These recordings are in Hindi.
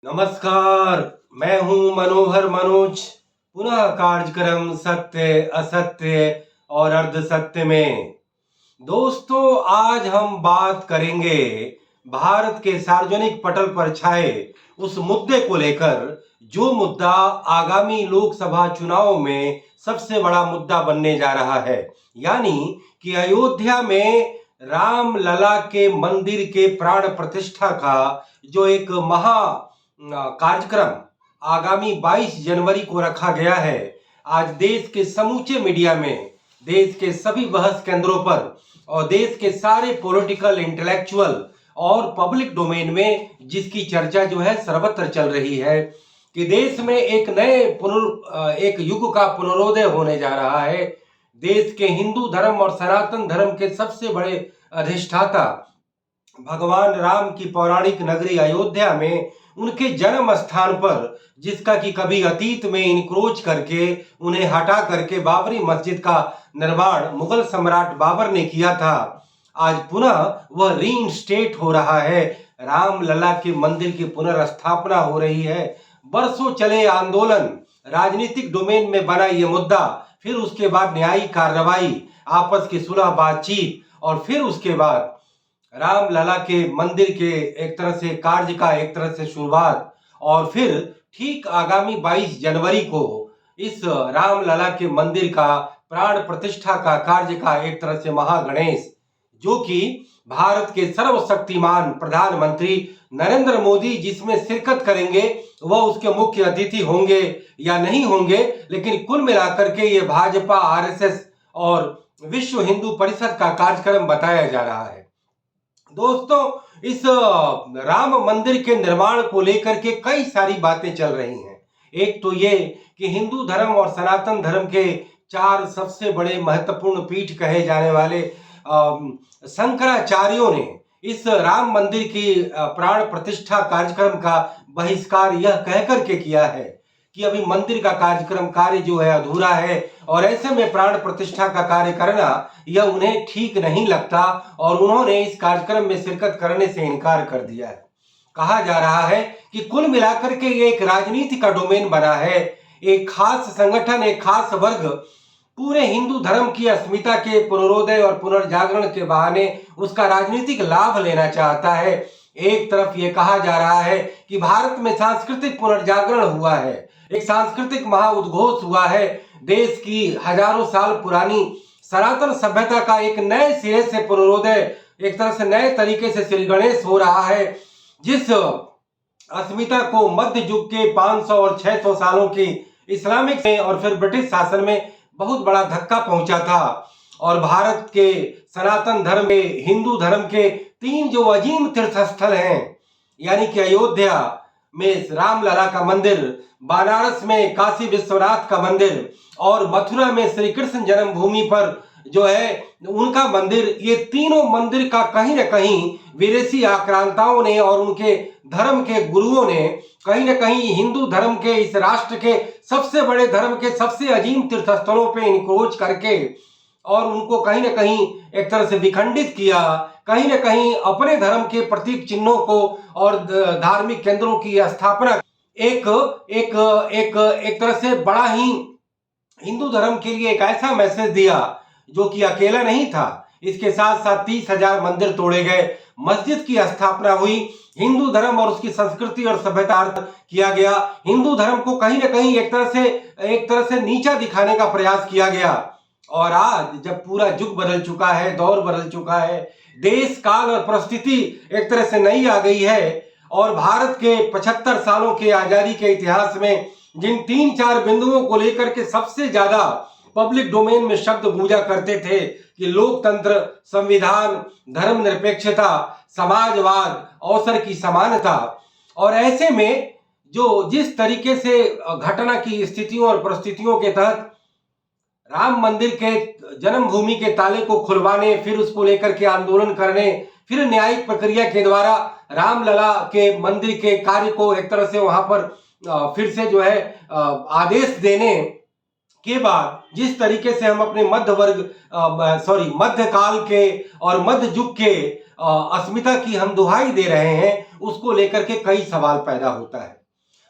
नमस्कार। मैं हूं मनोहर मनोज। पुनः कार्यक्रम सत्य असत्य और अर्ध सत्य में। दोस्तों, आज हम बात करेंगे भारत के सार्वजनिक पटल पर छाए उस मुद्दे को लेकर जो मुद्दा आगामी लोकसभा चुनाव में सबसे बड़ा मुद्दा बनने जा रहा है, यानी कि अयोध्या में राम लला के मंदिर के प्राण प्रतिष्ठा का जो एक महा कार्यक्रम आगामी 22 जनवरी को रखा गया है। आज देश के समूचे मीडिया में, देश के सभी बहस केंद्रों पर और देश के सारे पॉलिटिकल, इंटेलेक्चुअल और पब्लिक डोमेन में जिसकी चर्चा जो है सर्वत्र चल रही है कि देश में एक नए एक युग का पुनरोदय होने जा रहा है। देश के हिंदू धर्म और सनातन धर्म के सबसे बड़े अधिष्ठाता भगवान राम की पौराणिक नगरी अयोध्या में उनके जन्म स्थान पर, जिसका कि कभी अतीत में इनक्रोच करके उन्हें हटा करके बाबरी मस्जिद का निर्माण मुगल सम्राट बाबर ने किया था, आज पुनः वह रीइंस्टेट हो रहा है। राम लला के मंदिर की पुनर्स्थापना हो रही है। बरसों चले आंदोलन, राजनीतिक डोमेन में बना यह मुद्दा, फिर उसके बाद न्यायिक कार्रवाई, आपस की सुलह बातचीत और फिर उसके बाद राम लला के मंदिर के एक तरह से कार्य का एक तरह से शुरुआत, और फिर ठीक आगामी 22 जनवरी को इस राम लला के मंदिर का प्राण प्रतिष्ठा का कार्य का एक तरह से महागणेश, जो कि भारत के सर्वशक्तिमान प्रधानमंत्री नरेंद्र मोदी जिसमें शिरकत करेंगे, वह उसके मुख्य अतिथि होंगे या नहीं होंगे, लेकिन कुल मिलाकर के ये भाजपा, आरएसएस और विश्व हिंदू परिषद का कार्यक्रम बताया जा रहा है। दोस्तों, इस राम मंदिर के निर्माण को लेकर के कई सारी बातें चल रही हैं। एक तो ये कि हिंदू धर्म और सनातन धर्म के चार सबसे बड़े महत्वपूर्ण पीठ कहे जाने वाले शंकराचार्यों ने इस राम मंदिर की प्राण प्रतिष्ठा कार्यक्रम का बहिष्कार यह कहकर के किया है कि अभी मंदिर का कार्यक्रम कार्य जो है अधूरा है और ऐसे में प्राण प्रतिष्ठा का कार्य करना यह उन्हें ठीक नहीं लगता, और उन्होंने इस कार्यक्रम में शिरकत करने से इनकार कर दिया है। कहा जा रहा है कि कुल मिलाकर के ये एक राजनीति का डोमेन बना है। एक खास संगठन, एक खास वर्ग पूरे हिंदू धर्म की अस्मिता के पुनरोदय और पुनर्जागरण के बहाने उसका राजनीतिक लाभ लेना चाहता है। एक तरफ ये कहा जा रहा है कि भारत में सांस्कृतिक पुनर्जागरण हुआ है, एक सांस्कृतिक महाउद्घोष हुआ है, देश की हजारों साल पुरानी सनातन सभ्यता का एक नए सिरे से पुनरोदय, एक तरह से नए तरीके से श्री गणेश हो रहा है, जिस अस्मिता को मध्य युग के 500 और 600 सालों की इस्लामिक और फिर ब्रिटिश शासन में बहुत बड़ा धक्का पहुंचा था। और भारत के सनातन धर्म के, हिंदू धर्म के तीन जो अजीम तीर्थ स्थल हैं, यानी कि अयोध्या में रामलला का मंदिर, बनारस में काशी विश्वनाथ का मंदिर और मथुरा में श्री कृष्ण जन्मभूमि पर जो है उनका मंदिर, ये तीनों मंदिर का कहीं न कहीं विदेशी आक्रांताओं ने और उनके धर्म के गुरुओं ने कहीं न कहीं हिंदू धर्म के, इस राष्ट्र के सबसे बड़े धर्म के सबसे अजीम तीर्थ स्थलों पे इनक्रोच करके और उनको कहीं न कहीं एक तरह से विखंडित किया, कहीं न कहीं अपने धर्म के प्रतीक चिन्हों को और धार्मिक केंद्रों की स्थापना एक एक एक एक तरह से बड़ा ही हिंदू धर्म के लिए एक ऐसा मैसेज दिया जो कि अकेला नहीं था। इसके साथ साथ 30,000 मंदिर तोड़े गए, मस्जिद की स्थापना हुई, हिंदू धर्म और उसकी संस्कृति और सभ्यता किया गया, हिंदू धर्म को कहीं ना कहीं एक तरह से नीचा दिखाने का प्रयास किया गया। और आज जब पूरा युग बदल चुका है, दौर बदल चुका है, देश काल और परिस्थिति एक तरह से नई आ गई है, और भारत के 75 सालों के आजादी के इतिहास में जिन 3-4 बिंदुओं को लेकर के सबसे ज्यादा पब्लिक डोमेन में शब्द गूंजा करते थे कि लोकतंत्र, संविधान, धर्मनिरपेक्षता, समाजवाद, अवसर की समानता, और ऐसे में जो जिस तरीके से घटना की स्थितियों और परिस्थितियों के तहत राम मंदिर के जन्मभूमि के ताले को खुलवाने, फिर उसको लेकर के आंदोलन करने, फिर न्यायिक प्रक्रिया के द्वारा रामलला के मंदिर के कार्य को एक तरह से वहां पर फिर से जो है आदेश देने के बाद जिस तरीके से हम अपने मध्यकाल के और मध्य युग के अस्मिता की हम दुहाई दे रहे हैं, उसको लेकर के कई सवाल पैदा होता है।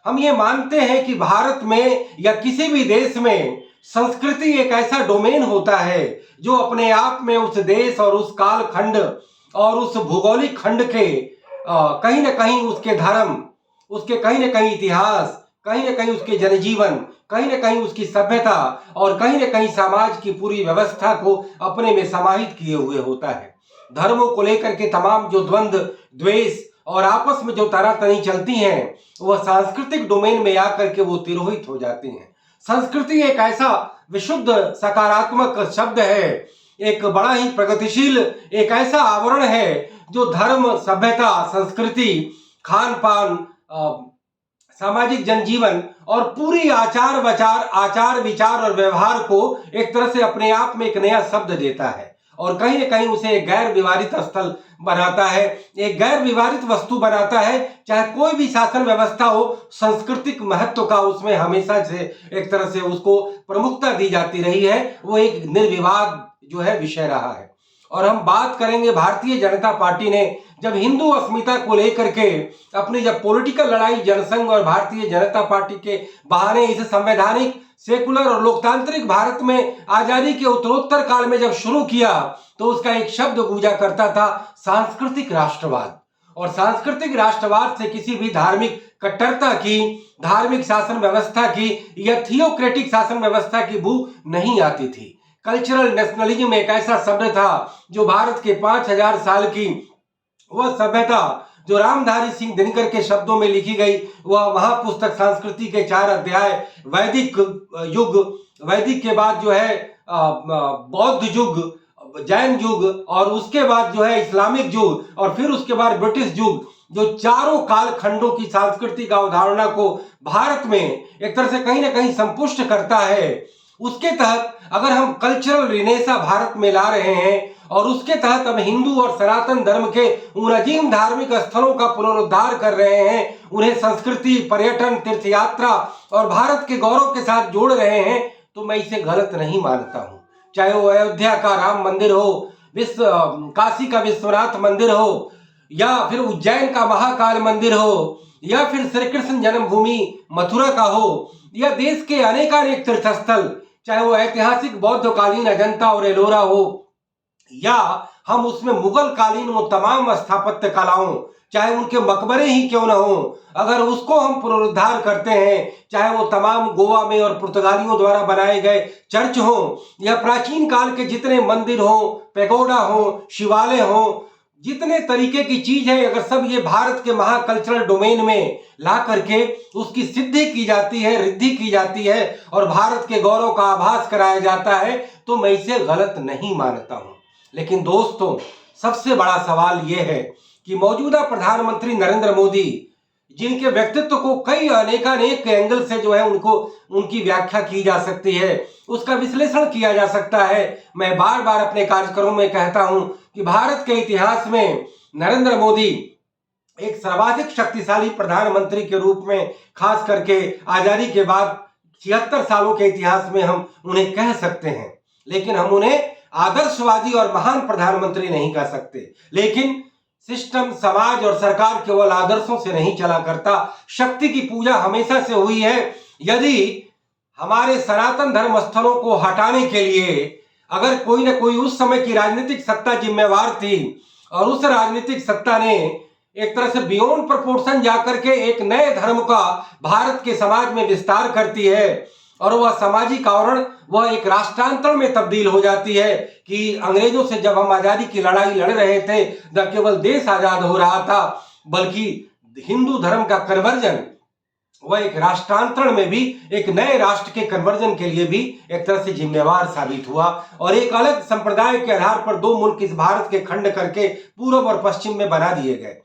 हम ये मानते हैं कि भारत में या किसी भी देश में संस्कृति एक ऐसा डोमेन होता है जो अपने आप में उस देश और उस काल खंड और उस भौगोलिक खंड के कहीं ना कहीं उसके धर्म, उसके कहीं ना कहीं इतिहास, कहीं ना कहीं उसके जनजीवन, कहीं ना कहीं उसकी सभ्यता और कहीं ना कहीं समाज की पूरी व्यवस्था को अपने में समाहित किए हुए होता है। धर्मों को लेकर के तमाम जो द्वंद्व, द्वेष और आपस में जो तनातनी चलती हैं, वह सांस्कृतिक डोमेन में आकर के वो तिरोहित हो जाती हैं। संस्कृति एक ऐसा विशुद्ध सकारात्मक शब्द है, एक बड़ा ही प्रगतिशील एक ऐसा आवरण है जो धर्म, सभ्यता, संस्कृति, खान पान, सामाजिक जनजीवन और पूरी आचार विचार और व्यवहार को एक तरह से अपने आप में एक नया शब्द देता है और कहीं न कहीं उसे एक गैर विवादित स्थल बनाता है, एक गैर विवादित वस्तु बनाता है। चाहे कोई भी शासन व्यवस्था हो, सांस्कृतिक महत्व का उसमें हमेशा से एक तरह से उसको प्रमुखता दी जाती रही है, वो एक निर्विवाद जो है विषय रहा है। और हम बात करेंगे, भारतीय जनता पार्टी ने जब हिंदू अस्मिता को लेकर के अपनी जब पॉलिटिकल लड़ाई जनसंघ और भारतीय जनता पार्टी के बहाने इस संवैधानिक, सेकुलर और लोकतांत्रिक भारत में आजादी के उत्तरोत्तर काल में जब शुरू किया, तो उसका एक शब्द गूंजा करता था, सांस्कृतिक राष्ट्रवाद। और सांस्कृतिक राष्ट्रवाद से किसी भी धार्मिक कट्टरता की, धार्मिक शासन व्यवस्था की या थियोक्रेटिक शासन व्यवस्था की बू नहीं आती थी। कल्चरल नेशनलिज्म एक ऐसा शब्द था जो भारत के 5000 साल की वह सभ्यता जो रामधारी सिंह दिनकर के शब्दों में लिखी गई, वह महापुस्तक संस्कृति के 4 अध्याय, वैदिक युग, वैदिक के बाद जो है बौद्ध युग, जैन युग और उसके बाद जो है इस्लामिक युग और फिर उसके बाद ब्रिटिश युग, जो चारों काल खंडों की सांस्कृतिक अवधारणा को भारत में एक तरह से कहीं ना कहीं संपुष्ट करता है। उसके तहत अगर हम कल्चरल रिनेसा भारत में ला रहे हैं और उसके तहत हम हिंदू और सनातन धर्म के उन अजीम धार्मिक स्थलों का पुनरुद्धार कर रहे हैं, उन्हें संस्कृति, पर्यटन, तीर्थ यात्रा और भारत के गौरव के साथ जोड़ रहे हैं, तो मैं इसे गलत नहीं मानता हूं। चाहे वो अयोध्या का राम मंदिर हो, काशी का विश्वनाथ मंदिर हो, या फिर उज्जैन का महाकाल मंदिर हो, या फिर श्री कृष्ण जन्मभूमि मथुरा का हो, या देश के अनेकानेक तीर्थस्थल, चाहे वो ऐतिहासिक बौद्धकालीन अजंता और एलोरा हो, या हम उसमें मुगल कालीन वो तमाम स्थापत्य कलाओं, चाहे उनके मकबरे ही क्यों न हो, अगर उसको हम पुनरुद्धार करते हैं, चाहे वो तमाम गोवा में और पुर्तगालियों द्वारा बनाए गए चर्च हो या प्राचीन काल के जितने मंदिर हो, पैगोडा हो, शिवालय हो, जितने तरीके की चीज है, अगर सब ये भारत के महाकल्चरल डोमेन में ला करके उसकी सिद्धि की जाती है, रिद्धि की जाती है और भारत के गौरव का आभास कराया जाता है, तो मैं इसे गलत नहीं मानता हूं। लेकिन दोस्तों, सबसे बड़ा सवाल यह है कि मौजूदा प्रधानमंत्री नरेंद्र मोदी, जिनके व्यक्तित्व को कई अनेकानेक एंगल से जो है उनको उनकी व्याख्या की जा सकती है, उसका विश्लेषण किया जा सकता है। मैं बार बार अपने कार्यक्रमों में कहता हूं कि भारत के इतिहास में नरेंद्र मोदी एक सर्वाधिक शक्तिशाली प्रधानमंत्री के रूप में, खास करके आजादी के बाद 76 सालों के इतिहास में हम उन्हें कह सकते हैं। लेकिन हम उन्हें आदर्शवादी और महान प्रधानमंत्री नहीं कह सकते। लेकिन सिस्टम, समाज और सरकार केवल आदर्शों से नहीं चला करता, शक्ति की पूजा हमेशा से हुई है। यदि हमारे सनातन धर्म स्थलों को हटाने के लिए अगर कोई ना कोई उस समय की राजनीतिक सत्ता जिम्मेवार थी और उस राजनीतिक सत्ता ने एक तरह से बियॉन्ड प्रोपोर्शन जाकर के एक नए धर्म का भारत के समाज में विस्तार करती है और वह सामाजिक आवरण वह एक राष्ट्रांतरण में तब्दील हो जाती है कि अंग्रेजों से जब हम आजादी की लड़ाई लड़ रहे थे, न केवल देश आजाद हो रहा था बल्कि हिंदू धर्म का कन्वर्जन वह एक राष्ट्रांतरण में भी, एक नए राष्ट्र के कन्वर्जन के लिए भी एक तरह से जिम्मेवार साबित हुआ और एक अलग संप्रदाय के आधार पर 2 मुल्क इस भारत के खंड करके पूर्व और पश्चिम में बना दिए गए।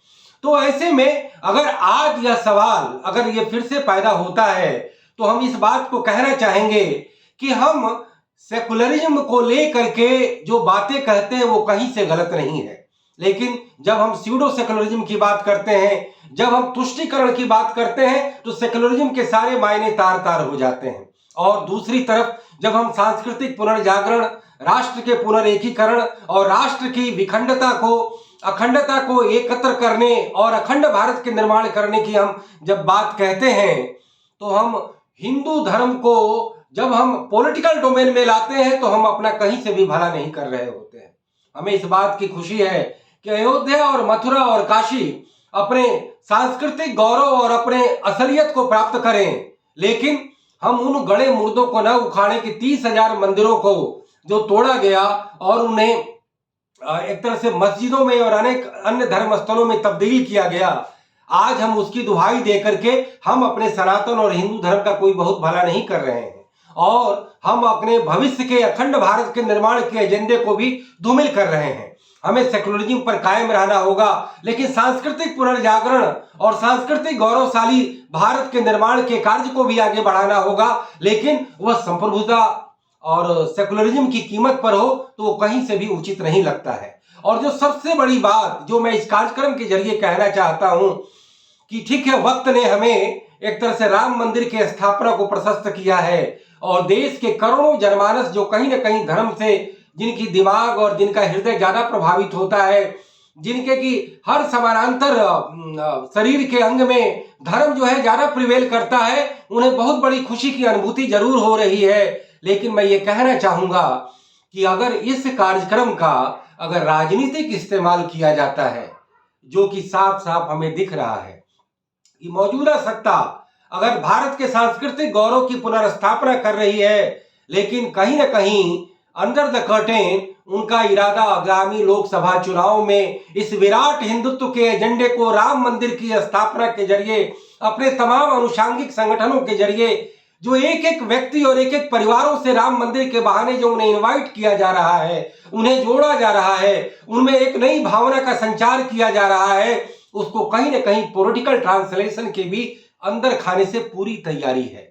तो ऐसे में अगर आज यह सवाल अगर ये फिर से पैदा होता है, तो हम इस बात को कहना चाहेंगे कि हम सेकुलरिज्म को लेकर के जो बातें कहते हैं वो कहीं से गलत नहीं है, लेकिन जब हम स्यूडो सेकुलरिज्म की बात करते हैं, जब हम तुष्टीकरण की बात करते हैं, तो सेकुलरिज्म के सारे मायने तार तार हो जाते हैं। और दूसरी तरफ जब हम सांस्कृतिक पुनर्जागरण, राष्ट्र के पुनरेकीकरण और राष्ट्र की विखंडता को अखंडता को एकत्र करने और अखंड भारत के निर्माण करने की हम जब बात कहते हैं, तो हम हिंदू धर्म को जब हम पॉलिटिकल डोमेन में लाते हैं तो हम अपना कहीं से भी भला नहीं कर रहे होते हैं। हमें इस बात की खुशी है कि अयोध्या और मथुरा और काशी अपने सांस्कृतिक गौरव और अपने असलियत को प्राप्त करें, लेकिन हम उन गड़े मुर्दों को न उखाड़े कि 30,000 मंदिरों को जो तोड़ा गया और उन्हें एक तरह से मस्जिदों में और अनेक अन्य धर्म स्थलों में तब्दील किया गया। आज हम उसकी दुहाई दे करके हम अपने सनातन और हिंदू धर्म का कोई बहुत भला नहीं कर रहे हैं और हम अपने भविष्य के अखंड भारत के निर्माण के एजेंडे को भी धूमिल कर रहे हैं। हमें सेकुलरिज्म पर कायम रहना होगा, लेकिन सांस्कृतिक पुनर्जागरण और सांस्कृतिक गौरवशाली भारत के निर्माण के कार्य को भी आगे बढ़ाना होगा, लेकिन वह संप्रभुता और सेकुलरिज्म की कीमत पर हो तो वो कहीं से भी उचित नहीं लगता है। और जो सबसे बड़ी बात जो मैं इस कार्यक्रम के जरिए कहना चाहता हूं कि ठीक है, वक्त ने हमें एक तरह से राम मंदिर की स्थापना को प्रशस्त किया है और देश के करोड़ों जनमानस जो कहीं ना कहीं धर्म से जिनकी दिमाग और जिनका हृदय ज्यादा प्रभावित होता है, जिनके की हर समानांतर शरीर के अंग में धर्म जो है ज्यादा प्रिवेल करता है, उन्हें बहुत बड़ी खुशी की अनुभूति जरूर हो रही है। लेकिन मैं ये कहना चाहूंगा कि अगर इस कार्यक्रम का अगर राजनीतिक इस्तेमाल किया जाता है, जो कि साफ साफ हमें दिख रहा है कि मौजूदा सत्ता अगर भारत के सांस्कृतिक गौरव की पुनर्स्थापना कर रही है, लेकिन कहीं ना कहीं अंडर द कर्टेन उनका इरादा आगामी लोकसभा चुनाव में इस विराट हिंदुत्व के एजेंडे को राम मंदिर की स्थापना के जरिए अपने तमाम अनुषांगिक संगठनों के जरिए जो एक एक व्यक्ति और एक एक परिवारों से राम मंदिर के बहाने जो उन्हें इनवाइट किया जा रहा है, उन्हें जोड़ा जा रहा है, उनमें एक नई भावना का संचार किया जा रहा है, उसको कहीं ना कहीं पॉलिटिकल ट्रांसलेशन के भी अंदर खाने से पूरी तैयारी है।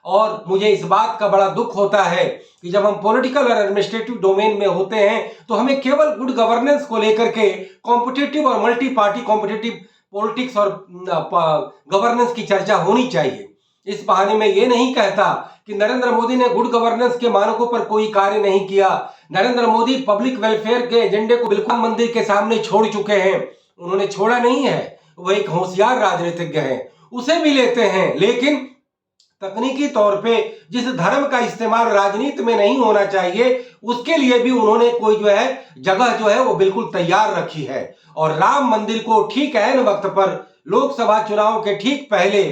और मुझे इस बात का बड़ा दुख होता है कि जब हम पॉलिटिकल और एडमिनिस्ट्रेटिव डोमेन में होते हैं तो हमें केवल गुड गवर्नेंस को लेकर के कॉम्पिटिटिव और मल्टी पार्टी कॉम्पिटिटिव पॉलिटिक्स और गवर्नेंस की चर्चा होनी चाहिए। इस बहाने में ये नहीं कहता कि नरेंद्र मोदी ने गुड गवर्नेंस के मानकों पर कोई कार्य नहीं किया। नरेंद्र मोदी पब्लिक वेलफेयर के एजेंडे को बिल्कुल मंदिर के सामने छोड़ चुके हैं। उन्होंने छोड़ा नहीं है, वो एक होशियार राजनीतिज्ञ हैं, उसे भी लेते हैं, लेकिन तकनीकी तौर पे जिस धर्म का इस्तेमाल राजनीति में नहीं होना चाहिए उसके लिए भी उन्होंने कोई जो है जगह जो है वो बिल्कुल तैयार रखी है। और राम मंदिर को ठीक ऐन वक्त पर लोकसभा चुनाव के ठीक पहले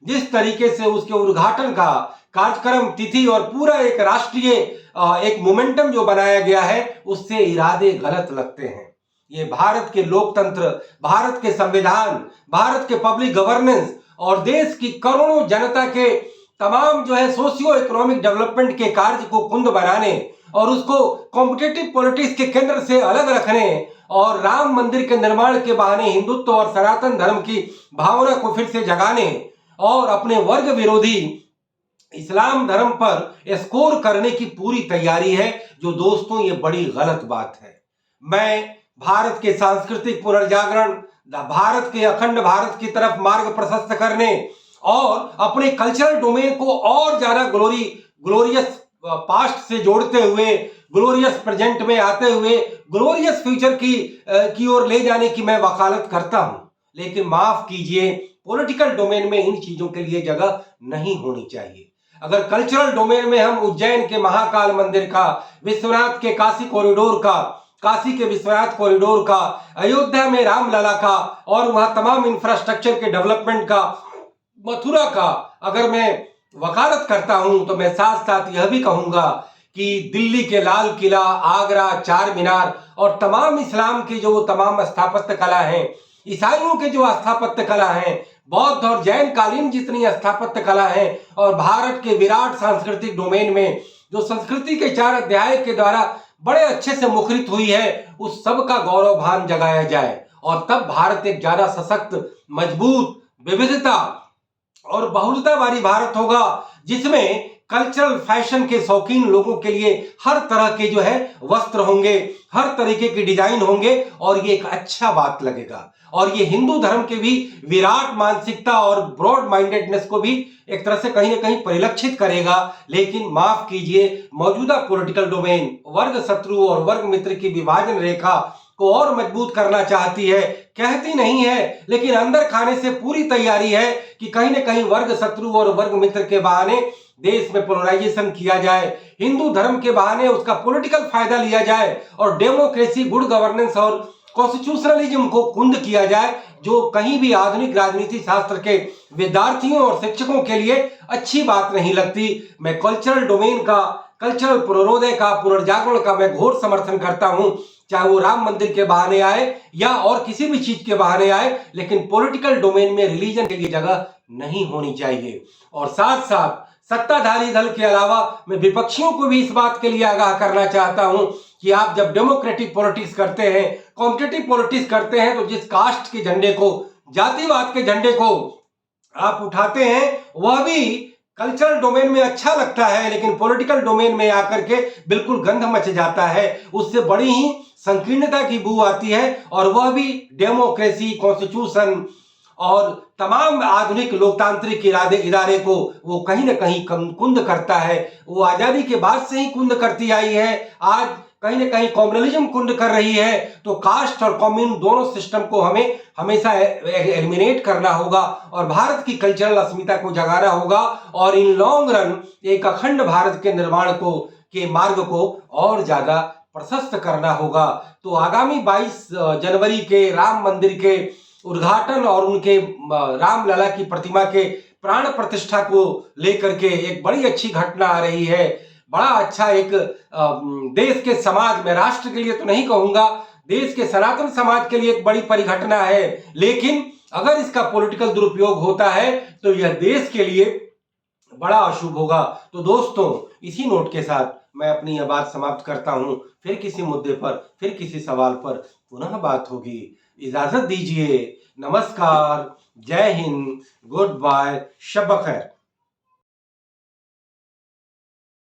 जिस तरीके से उसके उद्घाटन का कार्यक्रम तिथि और पूरा एक राष्ट्रीय एक मोमेंटम जो बनाया गया है, उससे इरादे गलत लगते हैं। ये भारत के लोकतंत्र, भारत के संविधान, भारत के पब्लिक गवर्नेंस और देश की करोड़ों जनता के तमाम जो है सोशियो इकोनॉमिक डेवलपमेंट के कार्य को कुंद बनाने और उसको कॉम्पिटिटिव पॉलिटिक्स के केंद्र से अलग रखने और राम मंदिर के निर्माण के बहाने हिंदुत्व और सनातन धर्म की भावना को फिर से जगाने और अपने वर्ग विरोधी इस्लाम धर्म पर स्कोर करने की पूरी तैयारी है, जो दोस्तों ये बड़ी गलत बात है। मैं भारत के सांस्कृतिक पुनर्जागरण, भारत के अखंड भारत की तरफ मार्ग प्रशस्त करने और अपने कल्चरल डोमेन को और ज्यादा ग्लोरियस पास्ट से जोड़ते हुए, ग्लोरियस प्रेजेंट में आते हुए ग्लोरियस फ्यूचर की ओर ले जाने की मैं वकालत करता हूं। लेकिन माफ कीजिए, पॉलिटिकल डोमेन में इन चीजों के लिए जगह नहीं होनी चाहिए। अगर कल्चरल डोमेन में हम उज्जैन के महाकाल मंदिर का, विश्वनाथ के काशी कॉरिडोर का, काशी के विश्वनाथ कॉरिडोर का, अयोध्या में रामलला का और वहां तमाम इंफ्रास्ट्रक्चर के डेवलपमेंट का, मथुरा का अगर मैं वकालत करता हूं, तो मैं साथ साथ यह भी कहूंगा कि दिल्ली के लाल किला, आगरा, चार मीनार और तमाम इस्लाम की जो तमाम स्थापत्य कला है, ईसाइयों के जो स्थापत्य कला है, बौद्ध और जैन कालीन जितनी स्थापत्य कला है और भारत के विराट सांस्कृतिक डोमेन में जो संस्कृति के 4 अध्याय के द्वारा बड़े अच्छे से मुखरित हुई है, उस सब का गौरव भान जगाया जाए और तब भारत एक ज्यादा सशक्त, मजबूत, विविधता और बहुलता वाली भारत होगा, जिसमें कल्चरल फैशन के शौकीन लोगों के लिए हर तरह के जो है वस्त्र होंगे, हर तरीके के डिजाइन होंगे और ये एक अच्छा बात लगेगा। और ये हिंदू धर्म के भी विराट मानसिकता और ब्रॉड माइंडेडनेस को भी एक तरह से कहीं ना कहीं परिलक्षित करेगा। लेकिन माफ कीजिए, मौजूदा पॉलिटिकल डोमेन, वर्ग शत्रु और वर्ग मित्र की विभाजन रेखा को और मजबूत करना चाहती है, कहती नहीं है लेकिन अंदर खाने से पूरी तैयारी है कि कहीं न कहीं वर्ग शत्रु और वर्ग मित्र के बहाने देश में पोलराइजेशन किया जाए, हिंदू धर्म के बहाने उसका पॉलिटिकल फायदा लिया जाए और डेमोक्रेसी, गुड गवर्नेंस और कॉन्स्टिट्यूशनलिज्म को कुंद किया जाए, जो कहीं भी आधुनिक राजनीति शास्त्र के विद्यार्थियों और शिक्षकों के लिए अच्छी बात नहीं लगती। मैं कल्चरल डोमेन का, कल्चरल पुनरोदय का, पुनर्जागरण का मैं घोर समर्थन करता हूं, चाहे वो राम मंदिर के बहाने आए या और किसी भी चीज के बहाने आए, लेकिन पॉलिटिकल डोमेन में रिलीजन के लिए जगह नहीं होनी चाहिए। और साथ साथ सत्ताधारी दल के अलावा मैं विपक्षियों को भी इस बात के लिए आगाह करना चाहता हूं कि आप जब डेमोक्रेटिक पॉलिटिक्स करते हैं, कॉम्पिटिटिव पॉलिटिक्स करते हैं, तो जिस कास्ट के झंडे को, जातिवाद के झंडे को आप उठाते हैं, वह भी कल्चरल डोमेन में अच्छा लगता है, लेकिन पॉलिटिकल डोमेन में आकर के बिल्कुल गंध मच जाता है, उससे बड़ी ही संकीर्णता की बू आती है, और वह भी डेमोक्रेसी, कॉन्स्टिट्यूशन और तमाम आधुनिक लोकतांत्रिक इदारे को वो कहीं ना कहीं कुंद करता है। वो आजादी के बाद से ही कुंद करती आई है, आज कहीं ना कहीं कम्युनलिज्म कुंड कर रही है। तो कास्ट और कम्युन दोनों सिस्टम को हमें हमेशा एलिमिनेट करना होगा और भारत की कल्चरल अस्मिता को जगाना होगा और इन लॉन्ग रन एक अखंड भारत के निर्माण को के मार्ग को और ज्यादा प्रशस्त करना होगा। तो आगामी 22 जनवरी के राम मंदिर के उद्घाटन और उनके रामलला की प्रतिमा के प्राण प्रतिष्ठा को लेकर के एक बड़ी अच्छी घटना आ रही है। बड़ा अच्छा एक देश के समाज में, राष्ट्र के लिए तो नहीं कहूंगा, देश के सनातन समाज के लिए एक बड़ी परिघटना है, लेकिन अगर इसका पॉलिटिकल दुरुपयोग होता है तो यह देश के लिए बड़ा अशुभ होगा। तो दोस्तों, इसी नोट के साथ मैं अपनी यह बात समाप्त करता हूं। फिर किसी मुद्दे पर, फिर किसी सवाल पर पुनः बात होगी। इजाजत दीजिए। नमस्कार, जय हिंद, गुड बाय, शब खैर।